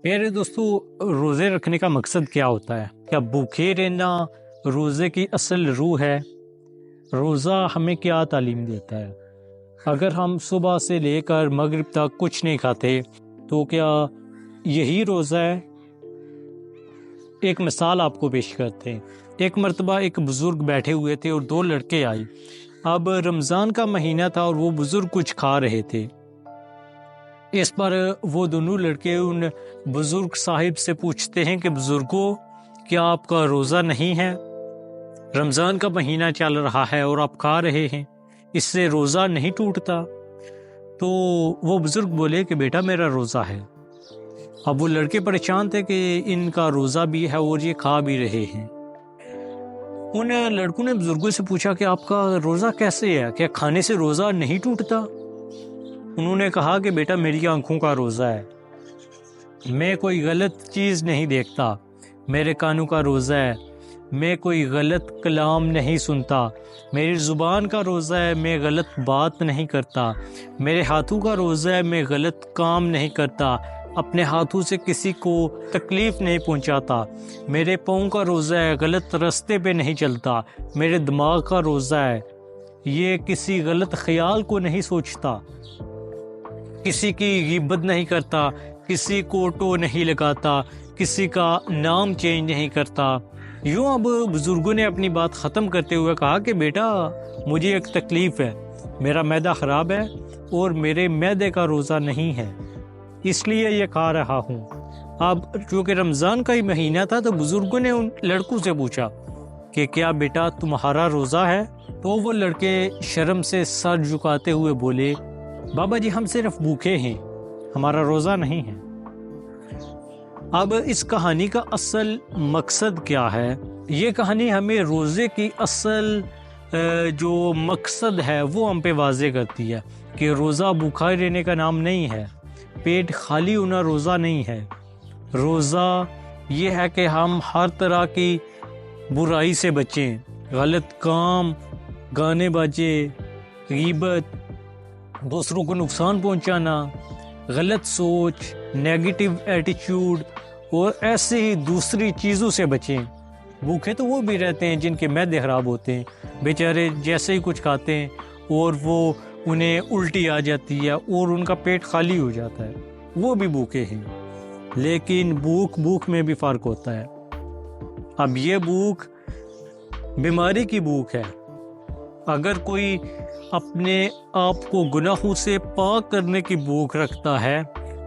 میرے دوستو، روزے رکھنے کا مقصد کیا ہوتا ہے؟ کیا بھوکے رہنا روزے کی اصل روح ہے؟ روزہ ہمیں کیا تعلیم دیتا ہے؟ اگر ہم صبح سے لے کر مغرب تک کچھ نہیں کھاتے تو کیا یہی روزہ ہے؟ ایک مثال آپ کو پیش کرتے ہیں۔ ایک مرتبہ ایک بزرگ بیٹھے ہوئے تھے اور دو لڑکے آئے۔ اب رمضان کا مہینہ تھا اور وہ بزرگ کچھ کھا رہے تھے۔ اس پر وہ دونوں لڑکے ان بزرگ صاحب سے پوچھتے ہیں کہ بزرگوں، کیا آپ کا روزہ نہیں ہے؟ رمضان کا مہینہ چل رہا ہے اور آپ کھا رہے ہیں، اس سے روزہ نہیں ٹوٹتا؟ تو وہ بزرگ بولے کہ بیٹا میرا روزہ ہے۔ اب وہ لڑکے پریشان تھے کہ ان کا روزہ بھی ہے اور یہ کھا بھی رہے ہیں۔ ان لڑکوں نے بزرگوں سے پوچھا کہ آپ کا روزہ کیسے ہے؟ کیا کھانے سے روزہ نہیں ٹوٹتا؟ انہوں نے کہا کہ بیٹا میری آنکھوں کا روزہ ہے، میں کوئی غلط چیز نہیں دیکھتا۔ میرے کانوں کا روزہ ہے، میں کوئی غلط کلام نہیں سنتا۔ میری زبان کا روزہ ہے، میں غلط بات نہیں کرتا۔ میرے ہاتھوں کا روزہ ہے، میں غلط کام نہیں کرتا، اپنے ہاتھوں سے کسی کو تکلیف نہیں پہنچاتا۔ میرے پاؤں کا روزہ ہے، غلط راستے پہ نہیں چلتا۔ میرے دماغ کا روزہ ہے، یہ کسی غلط خیال کو نہیں سوچتا، کسی کی غیبت نہیں کرتا، کسی کو ٹو نہیں لگاتا، کسی کا نام چینج نہیں کرتا۔ یوں اب بزرگوں نے اپنی بات ختم کرتے ہوئے کہا کہ بیٹا مجھے ایک تکلیف ہے، میرا معدہ خراب ہے اور میرے معدے کا روزہ نہیں ہے، اس لیے یہ کھا رہا ہوں۔ اب چونکہ رمضان کا ہی مہینہ تھا تو بزرگوں نے ان لڑکوں سے پوچھا کہ کیا بیٹا تمہارا روزہ ہے؟ تو وہ لڑکے شرم سے سر جھکاتے ہوئے بولے، بابا جی ہم صرف بھوکے ہیں، ہمارا روزہ نہیں ہے۔ اب اس کہانی کا اصل مقصد کیا ہے؟ یہ کہانی ہمیں روزے کی اصل جو مقصد ہے وہ ہم پہ واضح کرتی ہے کہ روزہ بھوکا رہنے کا نام نہیں ہے، پیٹ خالی ہونا روزہ نہیں ہے۔ روزہ یہ ہے کہ ہم ہر طرح کی برائی سے بچیں، غلط کام، گانے باجے، غیبت، دوسروں کو نقصان پہنچانا، غلط سوچ، نیگیٹو ایٹیچیوڈ اور ایسے ہی دوسری چیزوں سے بچیں۔ بھوکے تو وہ بھی رہتے ہیں جن کے معدے خراب ہوتے ہیں، بیچارے جیسے ہی کچھ کھاتے ہیں اور وہ انہیں الٹی آ جاتی ہے اور ان کا پیٹ خالی ہو جاتا ہے، وہ بھی بھوکے ہیں۔ لیکن بھوک میں بھی فرق ہوتا ہے۔ اب یہ بھوک بیماری کی بھوک ہے۔ اگر کوئی اپنے آپ کو گناہوں سے پاک کرنے کی بھوک رکھتا ہے،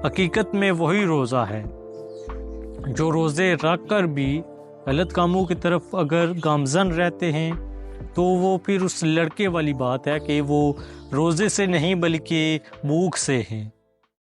حقیقت میں وہی روزہ ہے۔ جو روزے رکھ کر بھی غلط کاموں کی طرف اگر گامزن رہتے ہیں تو وہ پھر اس لڑکے والی بات ہے کہ وہ روزے سے نہیں بلکہ بھوک سے ہیں۔